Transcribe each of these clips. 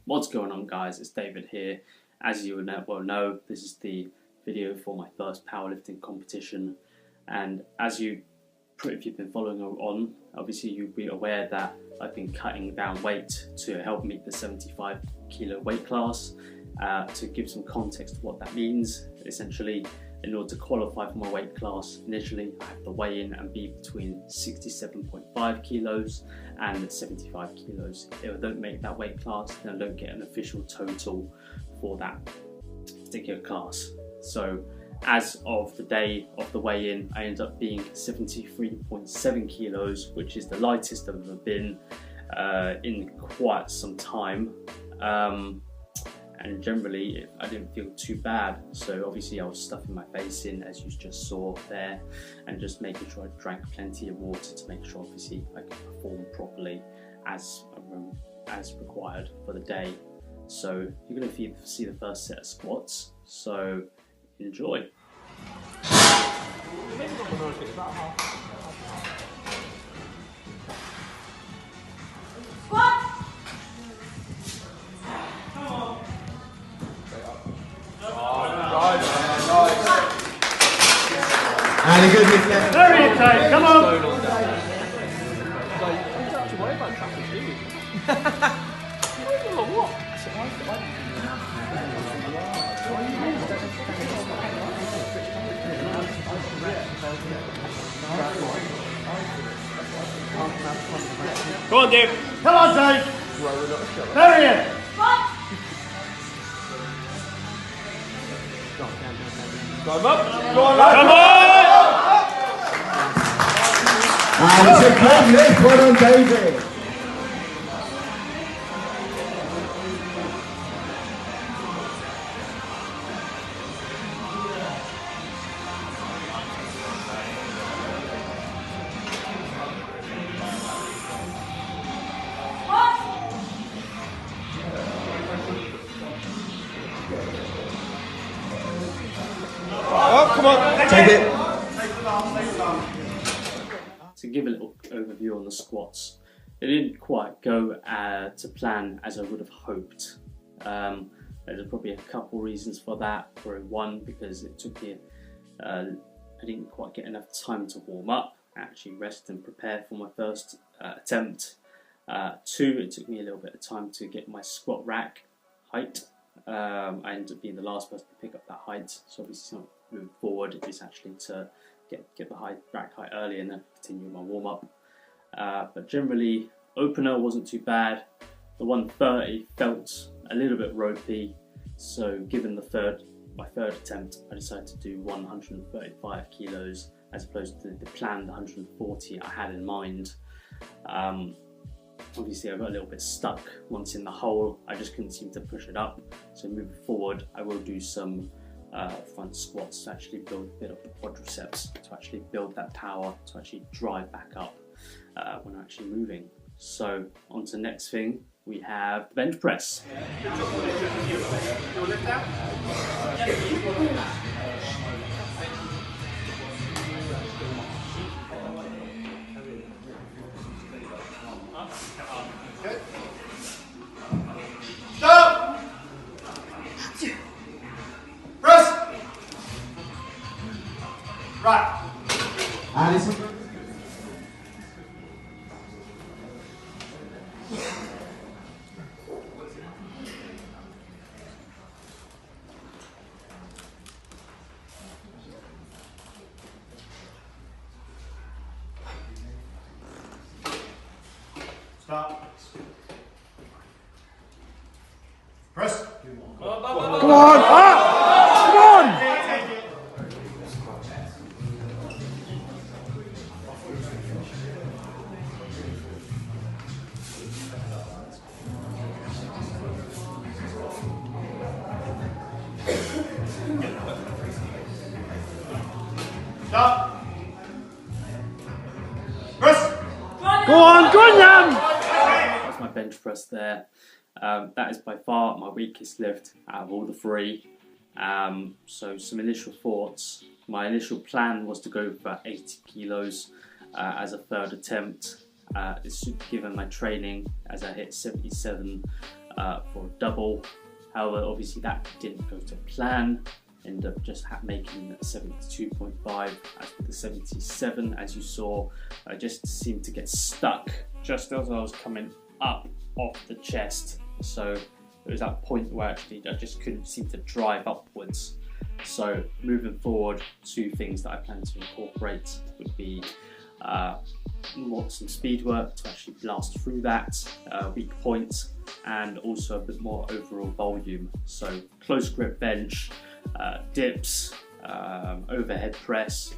What's going on, guys? It's David here. As you well know, this is the video for my first powerlifting competition, and if you've been following on, obviously you'll be aware that I've been cutting down weight to help meet the 75 kilo weight class. To give some context to what that means, essentially, in order to qualify for my weight class, initially I have to weigh in and be between 67.5 kilos and 75 kilos. If I don't make that weight class, then I don't get an official total for that particular class. So as of the day of the weigh-in, I ended up being 73.7 kilos, which is the lightest I've ever been in quite some time. And generally I didn't feel too bad, so obviously I was stuffing my face in, as you just saw there, and just making sure I drank plenty of water to make sure obviously I could perform properly as required for the day. So you're going to see the first set of squats, so enjoy. And a good lift left. Very tight, come on! Go on, Dave. Come on, Dave. There he is. Come up. Go on, come on. And it's a good lift, well done, David. Oh, come on. Take it. To give a little overview on the squats, it didn't quite go to plan as I would have hoped. There's probably a couple reasons for that. For one, because it took me, I didn't quite get enough time to warm up, actually rest and prepare for my first attempt. Two, it took me a little bit of time to get my squat rack height. I ended up being the last person to pick up that height, so obviously moving forward is actually to get the rack height early and then continue my warm up. But generally, opener wasn't too bad. The 130 felt a little bit ropey, so given my third attempt, I decided to do 135 kilos as opposed to the planned 140 I had in mind. Obviously I got a little bit stuck once in the hole. I just couldn't seem to push it up. So moving forward, I will do some front squats to actually build a bit of the quadriceps, to actually build that power, to actually drive back up when I'm actually moving. So on to the next thing, we have the bench press. Stop! Press! Right. And it's Stop. Press. come on! Ah! Come on! Stop. Press. Go on, That's my bench press there. That is by far my weakest lift out of all the three. So some initial thoughts. My initial plan was to go for 80 kilos as a third attempt. Given my training, as I hit 77 for a double. However, obviously that didn't go to plan. Ended up just making 72.5 as with the 77. As you saw, I just seemed to get stuck just as I was coming up off the chest. So it was that point where actually I just couldn't seem to drive upwards. So moving forward, 2 things that I plan to incorporate would be some speed work to actually blast through that weak point, and also a bit more overall volume. So close grip bench, dips, overhead press,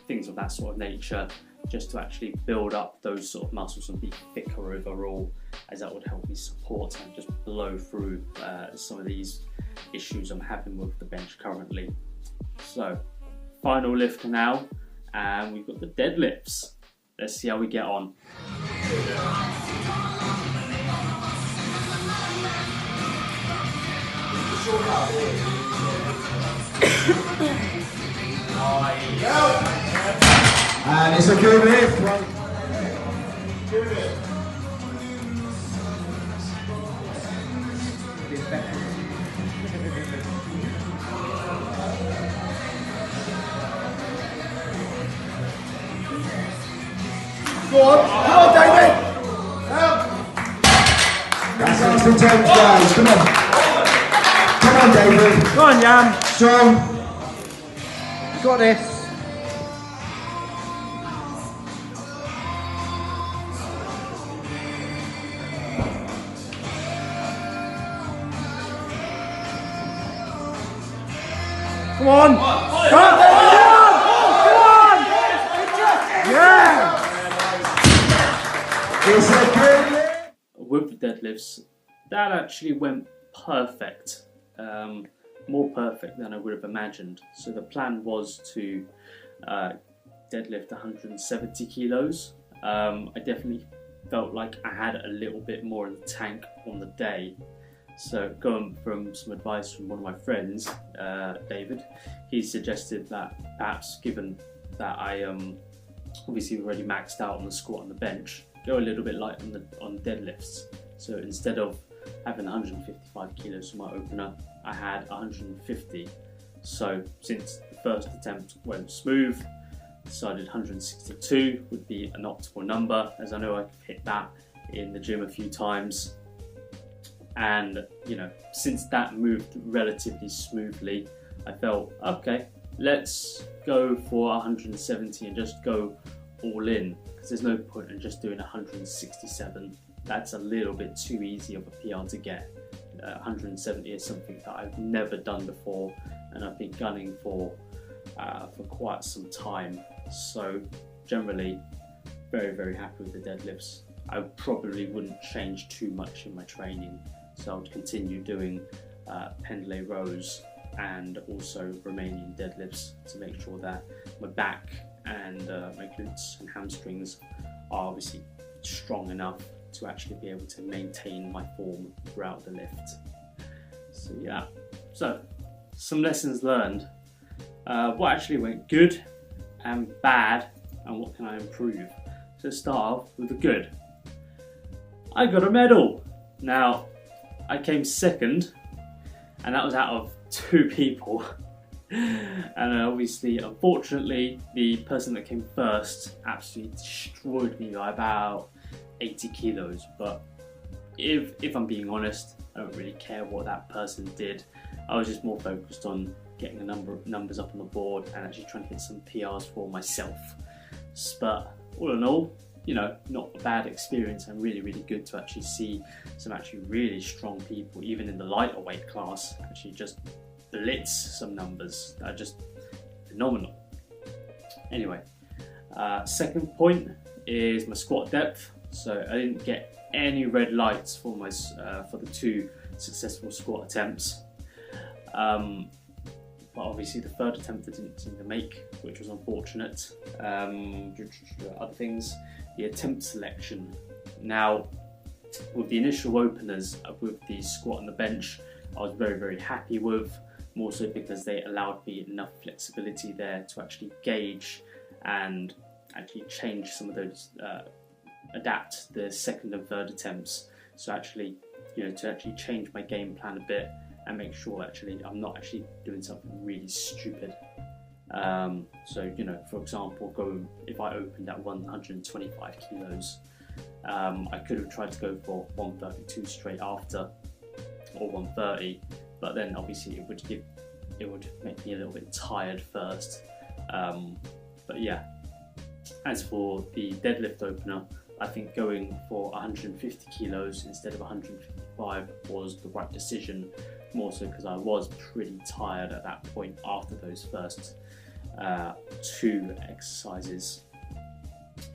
things of that sort of nature, just to actually build up those sort of muscles and be thicker overall, as that would help me support and just blow through some of these issues I'm having with the bench currently. So final lift now, and we've got the deadlifts. Let's see how we get on. And it's a good lift. Go on, come on, David. That's 6 and 10 guys. Come on. Come on, David. Go on, Jan. Strong. You got this. Come on. Come on. Yeah. It's a good lift. With the deadlifts, that actually went perfect. More perfect than I would have imagined. So the plan was to deadlift 170 kilos. I definitely felt like I had a little bit more in the tank on the day. So going from some advice from one of my friends, David, he suggested that perhaps, given that I obviously already maxed out on the squat and the bench, go a little bit light on deadlifts. So instead of having 155 kilos for my opener, I had 150. So since the first attempt went smooth, decided 162 would be an optimal number, as I know I could hit that in the gym a few times. And you know, since that moved relatively smoothly, I felt, okay, let's go for 170 and just go all in, because there's no point in just doing 167. That's a little bit too easy of a PR to get. 170 is something that I've never done before, and I've been gunning for quite some time. So generally, very, very happy with the deadlifts. I probably wouldn't change too much in my training, so I would continue doing pendlay rows and also Romanian deadlifts to make sure that my back and my glutes and hamstrings are obviously strong enough to actually be able to maintain my form throughout the lift. So yeah, so some lessons learned. What actually went good and bad, and what can I improve? So start off with the good. I got a medal. Now, I came second, and that was out of 2 people. And obviously, unfortunately, the person that came first absolutely destroyed me by about 80 kilos. But if I'm being honest, I don't really care what that person did. I was just more focused on getting a number of numbers up on the board and actually trying to hit some PRs for myself. But all in all, you know, not a bad experience, and really, really good to actually see some actually really strong people, even in the lighter weight class, actually just blitz some numbers that are just phenomenal. Anyway, second point is my squat depth. So I didn't get any red lights for my for the 2 successful squat attempts. But obviously the third attempt I didn't seem to make, which was unfortunate. Other things, the attempt selection. Now, with the initial openers with the squat and the bench, I was very, very happy with, more so because they allowed me enough flexibility there to actually gauge and actually change some of those, adapt the second and third attempts. So actually you know, to actually change my game plan a bit and make sure actually I'm not actually doing something really stupid. So, you know, for example, if I opened at 125 kilos, I could have tried to go for 132 straight after, or 130, but then obviously it would make me a little bit tired first. But yeah, as for the deadlift opener, I think going for 150 kilos instead of 155 was the right decision, more so because I was pretty tired at that point after those first 2 exercises.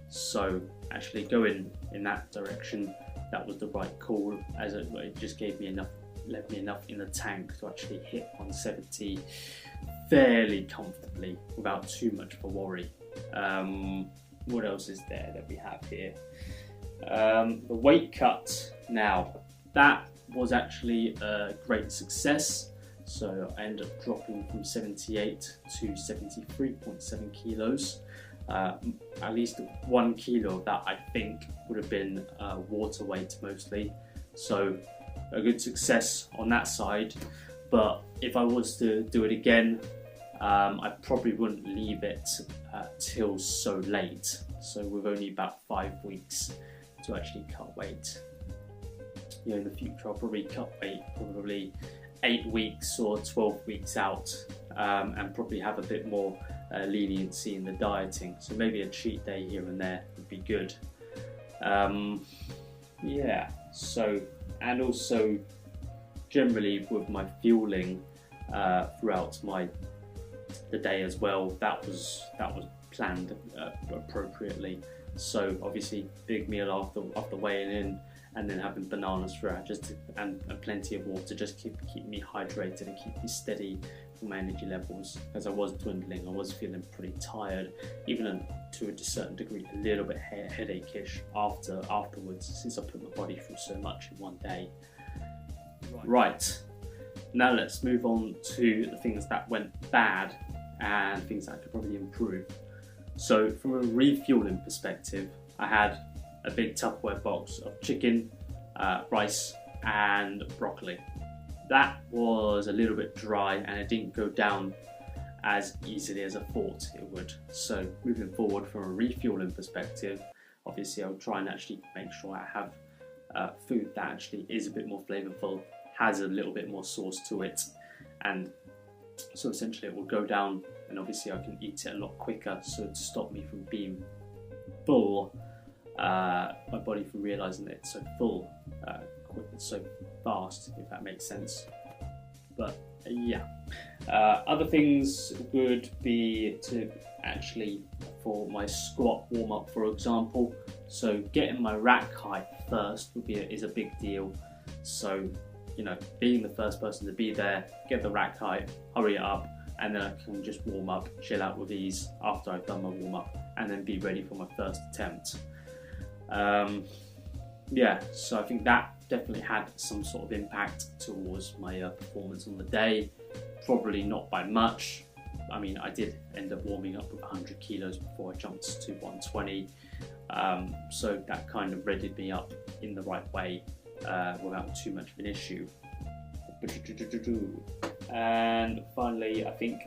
So actually going in that direction, that was the right call, as it just left me enough in the tank to actually hit 170 fairly comfortably without too much of a worry. What else is there that we have here? The weight cut now, that was actually a great success. So I ended up dropping from 78 to 73.7 kilos. At least 1 kilo of that I think would have been water weight mostly. So a good success on that side. But if I was to do it again, I probably wouldn't leave it till so late. So with only about 5 weeks to actually cut weight. You know, in the future I'll probably cut weight probably 8 weeks or 12 weeks out, and probably have a bit more leniency in the dieting. So maybe a cheat day here and there would be good. Yeah, so, and also generally with my fueling throughout the day as well, that was planned appropriately. So obviously big meal after weighing in, and then having bananas throughout, and plenty of water, just keep me hydrated and keep me steady for my energy levels, as I was dwindling. I was feeling pretty tired, even to a certain degree a little bit headache-ish afterwards, since I put my body through so much in one day. Right, now let's move on to the things that went bad and things that I could probably improve. So from a refueling perspective, I had a big Tupperware box of chicken, rice and broccoli. That was a little bit dry and it didn't go down as easily as I thought it would. So moving forward from a refueling perspective, obviously I'll try and actually make sure I have food that actually is a bit more flavorful, has a little bit more sauce to it, and so essentially it will go down, and obviously I can eat it a lot quicker, so to stop me from being full, my body from realising that it's so full so fast, if that makes sense. But yeah, other things would be to actually, for my squat warm up for example, so getting my rack height first is a big deal. So, you know, being the first person to be there, get the rack height, hurry it up, and then I can just warm up, chill out with ease after I've done my warm up, and then be ready for my first attempt. Yeah, so I think that definitely had some sort of impact towards my performance on the day. Probably not by much. I mean, I did end up warming up with 100 kilos before I jumped to 120. So that kind of readied me up in the right way without too much of an issue. And finally, I think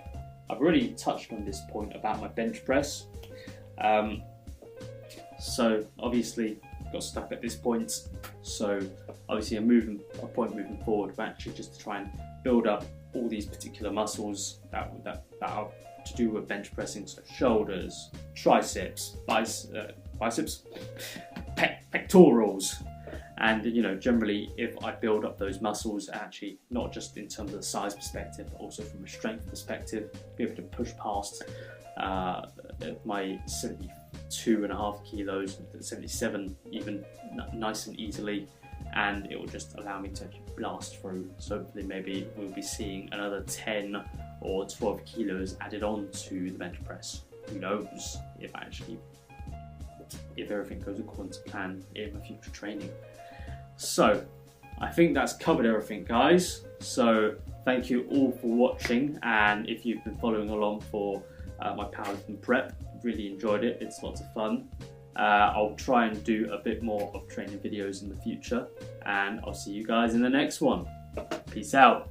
I've already touched on this point about my bench press. So obviously got stuck at this point. So obviously a point moving forward, but actually just to try and build up all these particular muscles that are to do with bench pressing, so shoulders, triceps, biceps, pectorals. And you know, generally if I build up those muscles, actually not just in terms of the size perspective, but also from a strength perspective, be able to push past my 72.5 kilos, 77 even, nice and easily, and it will just allow me to blast through. So hopefully maybe we'll be seeing another 10 or 12 kilos added on to the bench press. Who knows if everything goes according to plan in my future training. So I think that's covered everything, guys. So thank you all for watching, and if you've been following along for my powerlifting prep, really enjoyed it. It's lots of fun. I'll try and do a bit more of training videos in the future, and I'll see you guys in the next one. Peace out.